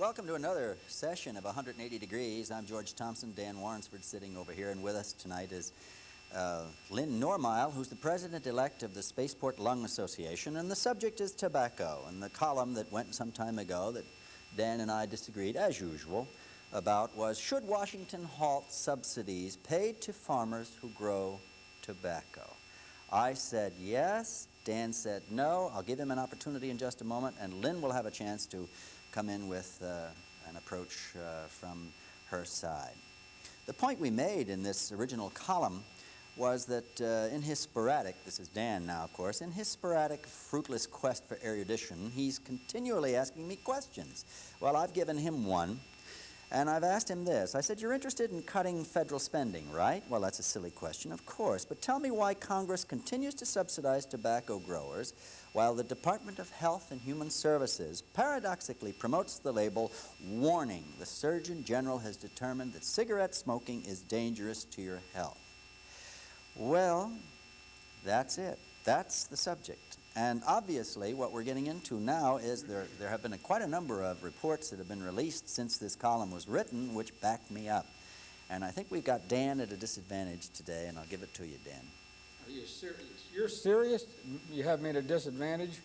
welcome to another session of 180 Degrees. I'm George Thompson. Dan Warrensford sitting over here, and with us tonight is Lynn Normile, who's the president-elect of the Spaceport Lung Association, and the subject is tobacco. And the column that went some time ago that Dan and I disagreed, as usual, about was, should Washington halt subsidies paid to farmers who grow tobacco? I said yes. Dan said no. I'll give him an opportunity in just a moment, and Lynn will have a chance to come in with an approach from her side. The point we made in this original column was that in his sporadic, this is Dan now of course, in his sporadic fruitless quest for erudition, he's continually asking me questions. Well, I've given him one, and I've asked him this. I said, you're interested in cutting federal spending, right? Well, that's a silly question, of course, but tell me why Congress continues to subsidize tobacco growers while the Department of Health and Human Services paradoxically promotes the label, warning, the Surgeon General has determined that cigarette smoking is dangerous to your health. Well, that's it. That's the subject. And obviously what we're getting into now is there have been quite a number of reports that have been released since this column was written which back me up. And I think we've got Dan at a disadvantage today, and I'll give it to you, Dan. Are you serious? You're serious? You have me at a disadvantage?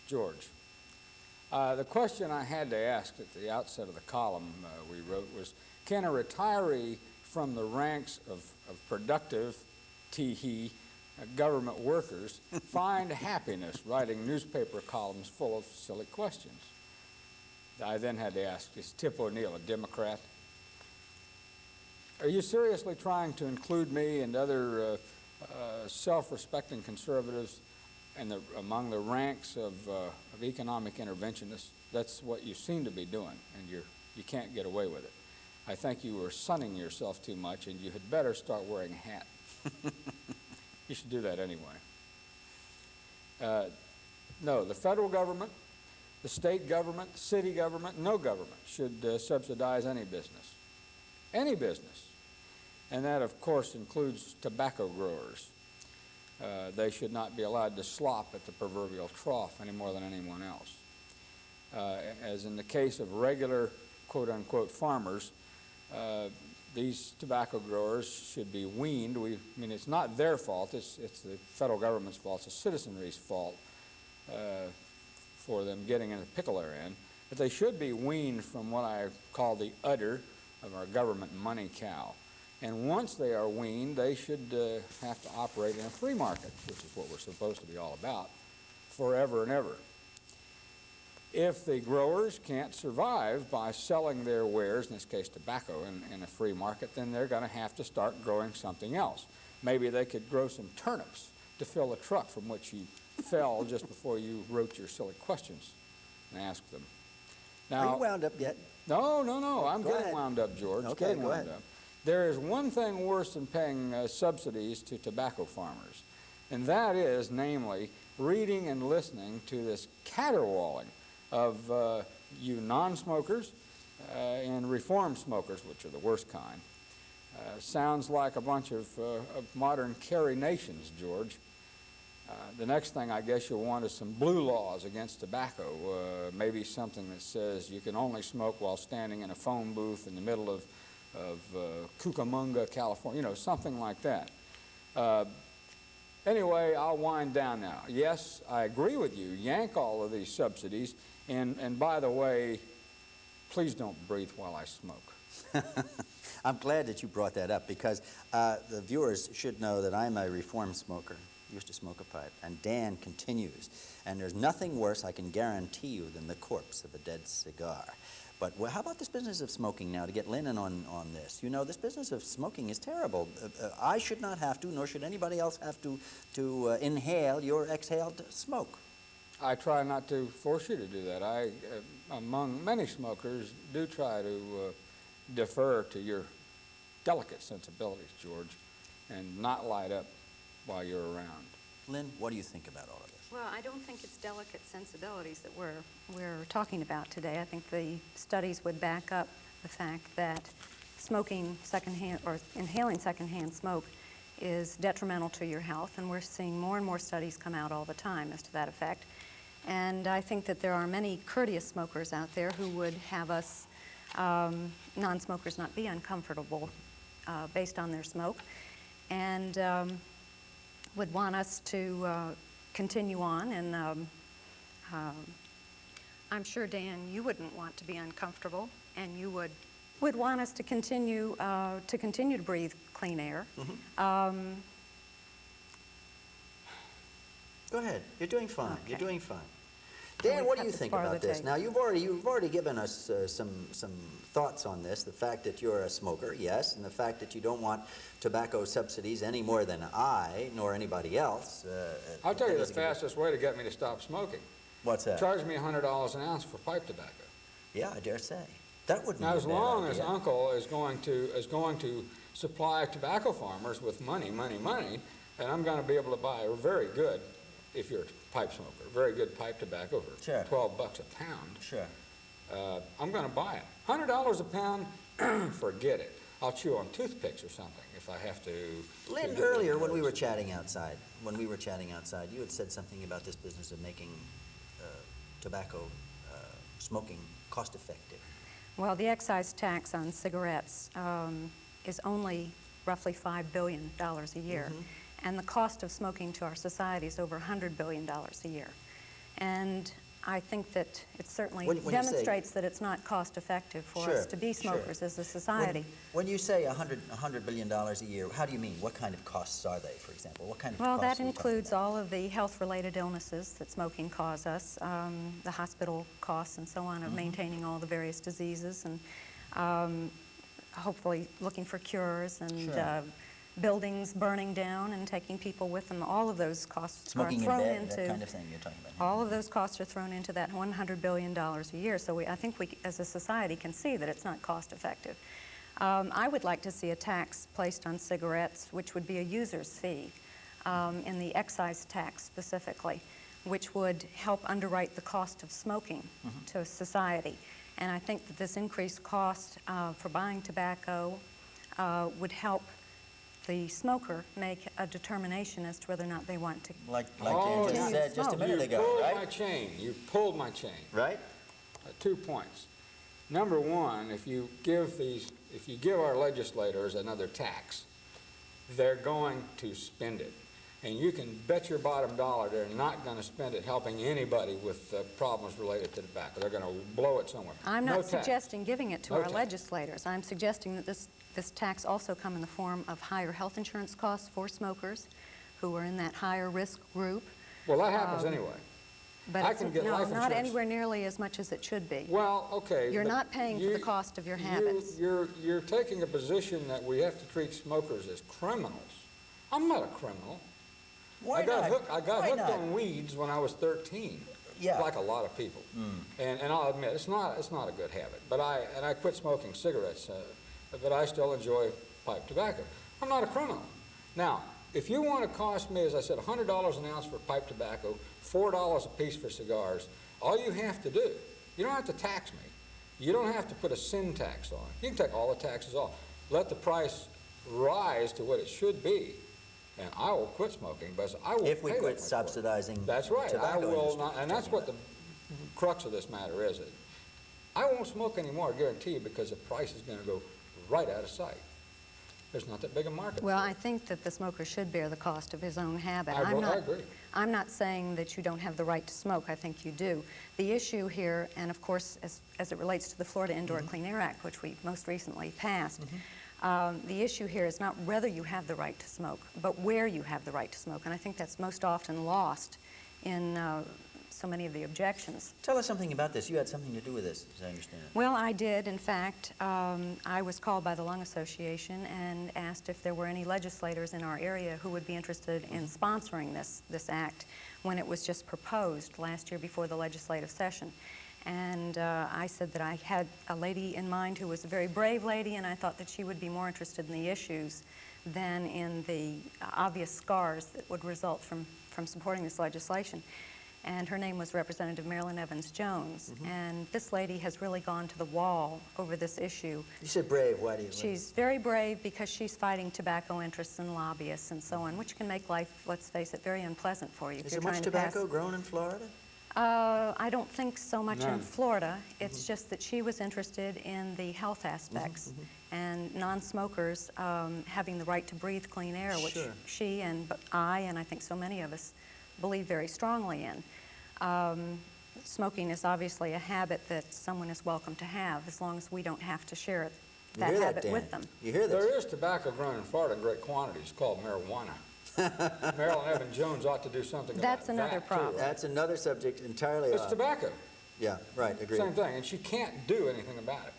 George, the question I had to ask at the outset of the column we wrote was, can a retiree from the ranks of productive, tee-hee, government workers find happiness writing newspaper columns full of silly questions? I then had to ask, is Tip O'Neill a Democrat? Are you seriously trying to include me and other self-respecting conservatives among the ranks of economic interventionists? That's what you seem to be doing, and you can't get away with it. I think you are sunning yourself too much, and you had better start wearing a hat. You should do that anyway. No, the federal government, the state government, city government, no government should subsidize any business. Any business. And that, of course, includes tobacco growers. They should not be allowed to slop at the proverbial trough any more than anyone else. As in the case of regular, quote-unquote, farmers, these tobacco growers should be weaned. I mean, it's not their fault. It's the federal government's fault. It's the citizenry's fault for them getting in the pickle they're in. But they should be weaned from what I call the udder of our government money cow. And once they are weaned, they should have to operate in a free market, which is what we're supposed to be all about, forever and ever. If the growers can't survive by selling their wares, in this case tobacco, in a free market, then they're going to have to start growing something else. Maybe they could grow some turnips to fill a truck from which you fell just before you wrote your silly questions and asked them. Now, are you wound up yet? No. I'm Go getting ahead. wound up, George. Okay, go ahead. There is one thing worse than paying subsidies to tobacco farmers, and that is, namely, reading and listening to this caterwauling of you non-smokers and reform smokers, which are the worst kind. Sounds like a bunch of modern Carrie nations, George. The next thing I guess you'll want is some blue laws against tobacco, maybe something that says you can only smoke while standing in a phone booth in the middle of Cucamonga, California, you know, something like that. Anyway, I'll wind down now. Yes, I agree with you. Yank all of these subsidies. And by the way, please don't breathe while I smoke. I'm glad that you brought that up, because the viewers should know that I'm a reform smoker. Used to smoke a pipe. And Dan continues. And there's nothing worse, I can guarantee you, than the corpse of a dead cigar. But well, how about this business of smoking now, to get Lynn in on this? You know, this business of smoking is terrible. I should not have to, nor should anybody else have to inhale your exhaled smoke. I try not to force you to do that. I, among many smokers, do try to defer to your delicate sensibilities, George, and not light up while you're around. Lynn, what do you think about all of this? Well, I don't think it's delicate sensibilities that we're talking about today. I think the studies would back up the fact that smoking secondhand or inhaling secondhand smoke is detrimental to your health, and we're seeing more and more studies come out all the time as to that effect. And I think that there are many courteous smokers out there who would have us non-smokers not be uncomfortable based on their smoke, and would want us to continue on. And I'm sure, Dan, you wouldn't want to be uncomfortable, and you would want us to continue to breathe clean air. Go ahead. You're doing fine. Okay. You're doing fine. Can Dan, we what cut do you this think part of about the this? tape? Now, you've already given us some thoughts on this. The fact that you're a smoker, yes, and the fact that you don't want tobacco subsidies any more than I nor anybody else. I'll tell you the doesn't give fastest way to get me to stop smoking. What's that? Charge me $100 an ounce for pipe tobacco. Yeah, I dare say. That wouldn't Now, be a as bad long as idea. Uncle is going to supply tobacco farmers with money, and I'm going to be able to buy a very good, if you're a pipe smoker, very good pipe tobacco for Sure. $12 a pound. Sure. I'm going to buy it. $100 a pound, forget it. I'll chew on toothpicks or something if I have to. Lynn, to earlier when we were chatting outside, you had said something about this business of making tobacco smoking cost-effective. Well, the excise tax on cigarettes is only roughly $5 billion a year, and the cost of smoking to our society is over $100 billion a year. And I think that it certainly When you say- demonstrates that it's not cost-effective for Sure, us to be sure. smokers as a society. When you say $100 billion a year, how do you mean? What kind of costs are they, for example? What kind of Well, costs that are we talking includes about? all of the health-related illnesses that smoking causes us, the hospital costs and so on of maintaining all the various diseases, and hopefully looking for cures, and Sure. buildings burning down and taking people with them. All of those costs Smoking are in thrown bed, into that kind of thing you're talking about. all of those costs are thrown into that $100 billion a year. So I think we, as a society, can see that it's not cost-effective. I would like to see a tax placed on cigarettes, which would be a user's fee, in the excise tax specifically, which would help underwrite the cost of smoking to society. And I think that this increased cost for buying tobacco would help the smoker make a determination as to whether or not they want to. Like Oh, Dan just yeah. said just a minute You ago, pulled my right? chain. You pulled my chain. Right? 2 points. Number one, if you give our legislators another tax, they're going to spend it. And you can bet your bottom dollar they're not going to spend it helping anybody with problems related to tobacco. They're going to blow it somewhere. I'm No not tax. suggesting giving it to No our tax. legislators. I'm suggesting that this tax also come in the form of higher health insurance costs for smokers who are in that higher risk group. Well, that happens anyway. But I it's can get no, life not insurance. anywhere nearly as much as it should be. Well, okay. You're but not paying for the cost of your you- habits. You're taking a position that we have to treat smokers as criminals. I'm not a criminal. Why I got not? hooked Why hooked not? on weeds when I was 13. Yeah. Like a lot of people. And I'll admit, it's not a good habit. But I quit smoking cigarettes, but I still enjoy pipe tobacco. I'm not a criminal. Now, if you want to cost me, as I said, $100 an ounce for pipe tobacco, $4 a piece for cigars, all you have to do, you don't have to tax me. You don't have to put a sin tax on. You can take all the taxes off. Let the price rise to what it should be, and I will quit smoking, but I will If we pay that quit much for it. subsidizing That's right. I tobacco will industry, not, and you're that's talking what the crux of this matter is. I won't smoke anymore, I guarantee you, because the price is going to go right out of sight. There's not that big a market. Well, for I it. think that the smoker should bear the cost of his own habit. I agree. I'm not saying that you don't have the right to smoke. I think you do. The issue here, and of course, as it relates to the Florida Indoor Clean Air Act, which we most recently passed, the issue here is not whether you have the right to smoke, but where you have the right to smoke. And I think that's most often lost in so many of the objections. Tell us something about this. You had something to do with this, as I understand it. Well, I did. In fact, I was called by the Lung Association and asked if there were any legislators in our area who would be interested in sponsoring this act when it was just proposed last year before the legislative session. And I said that I had a lady in mind who was a very brave lady, and I thought that she would be more interested in the issues than in the obvious scars that would result from supporting this legislation. And her name was Representative Marilyn Evans Jones. And this lady has really gone to the wall over this issue. You said brave. Why do you? She's very brave because she's fighting tobacco interests and lobbyists and so on, which can make life, let's face it, very unpleasant for you. if Is you're there much trying to pass- tobacco grown in Florida? I don't think so much None. in Florida. It's just that she was interested in the health aspects and non-smokers having the right to breathe clean air, which Sure. she and I think so many of us believe very strongly in. Smoking is obviously a habit that someone is welcome to have as long as we don't have to share You that hear habit Dan? with them. You hear this? There is tobacco grown in Florida in great quantities called marijuana. Marilyn Evans Jones ought to do something That's about another that, problem. too. That's another subject entirely It's off. tobacco. Yeah, right, agreed. Same thing, and she can't do anything about it.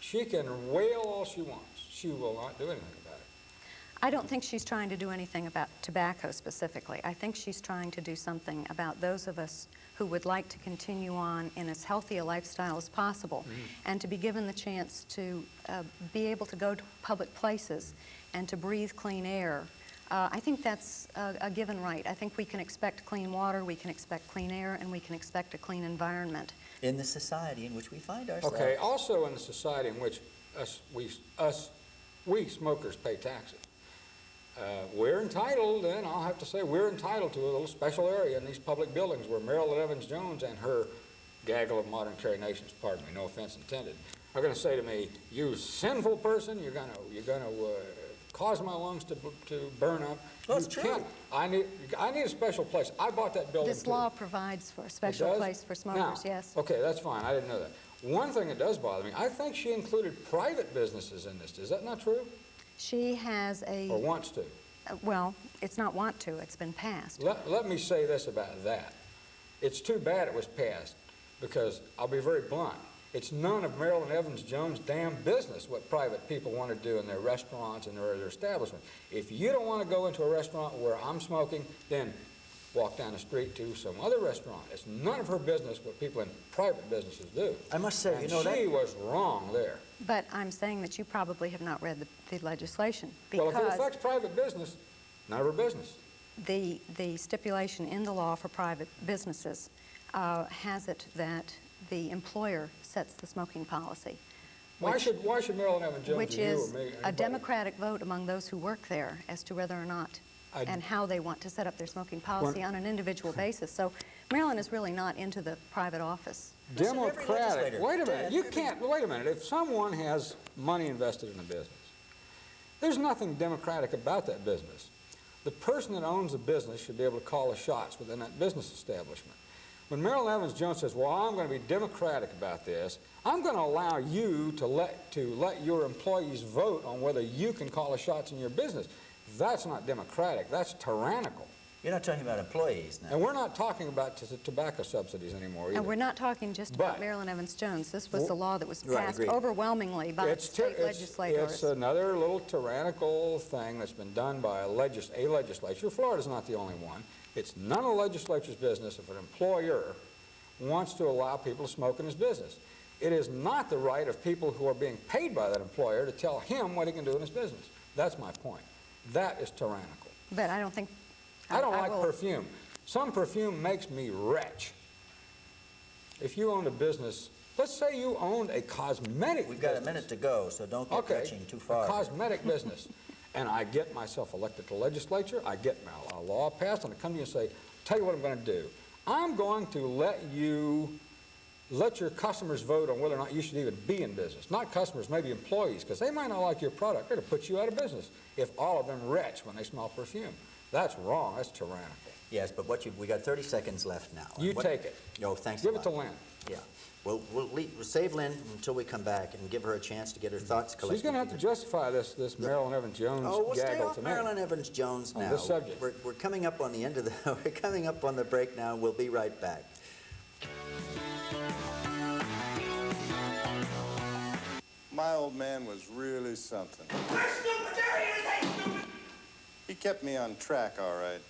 She can wail all she wants. She will not do anything about it. I don't think she's trying to do anything about tobacco specifically. I think she's trying to do something about those of us who would like to continue on in as healthy a lifestyle as possible and to be given the chance to be able to go to public places and to breathe clean air. I think that's a given right. I think we can expect clean water, we can expect clean air, and we can expect a clean environment. In the society in which we find ourselves. Okay, also in the society in which we smokers pay taxes. We're entitled, and I'll have to say, we're entitled to a little special area in these public buildings where Marilyn Evans Jones and her gaggle of modern carry nations, pardon me, no offense intended, are going to say to me, "You sinful person, you're going to cause my lungs to burn up." Well, it's You true. can't. I need a special place. I bought that building This too. law provides for a It special does? place for smokers, Now, yes. okay, that's fine. I didn't know that. One thing that does bother me, I think she included private businesses in this. Is that not true? She has Or wants to? well, it's not want to, it's been passed. Let me say this about that. It's too bad it was passed because, I'll be very blunt, it's none of Marilyn Evans Jones' damn business what private people want to do in their restaurants and their establishments. If you don't want to go into a restaurant where I'm smoking, then walk down the street to some other restaurant. It's none of her business what people in private businesses do. I must say, And you know, she that was wrong there. But I'm saying that you probably have not read the legislation Well, if it because affects private business, none of her business. the stipulation in the law for private businesses has it that the employer sets the smoking policy, Why should Marilyn Evans Jones which or you is or me, a anybody- democratic vote among those who work there as to whether or not and how they want to set up their smoking policy on an individual basis. So Marilyn is really not into the private office. Listen, every Democratic. legislator- Wait a minute. Dad, You every- can't. Wait a minute. If someone has money invested in a business, there's nothing democratic about that business. The person that owns the business should be able to call the shots within that business establishment. When Marilyn Evans Jones says, "Well, I'm going to be democratic about this. I'm going to allow you to let your employees vote on whether you can call the shots in your business," that's not democratic. That's tyrannical. you're not talking about employees now. And we're not talking about tobacco subsidies anymore either. And we're not talking just about But- Marilyn Evans Jones. This was a law that was Right, passed agreed. overwhelmingly by state legislators. It's another little tyrannical thing that's been done by a legislature. Florida's not the only one. It's none of the legislature's business if an employer wants to allow people to smoke in his business. It is not the right of people who are being paid by that employer to tell him what he can do in his business. That's my point. That is tyrannical. But I don't think... I don't like will- perfume. Some perfume makes me retch. If you owned a business, let's say you owned a cosmetic We've got a business. minute to go, so don't get Okay, reaching too far. a cosmetic business, and I get myself elected to legislature, I get a law passed, and I come to you and say, tell you what I'm going to do. I'm going to let your customers vote on whether or not you should even be in business. Not customers, maybe employees, because they might not like your product. They're going to put you out of business if all of them retch when they smell perfume. That's wrong. That's tyrannical. Yes, but we got 30 seconds left now. You take it. Oh, thanks Give a it to lot. Lynn. Yeah. We'll save Lynn until we come back and give her a chance to get her thoughts collected. She's going to have to justify this Marilyn Evans Jones Oh, we'll stay gaggle off to me. Marilyn Evans Jones now. On this subject. We're coming up on the end of the. We're coming up on the break now. We'll be right back. My old man was really something. You're stupid! There he is! Hey, stupid! He kept me on track, all right.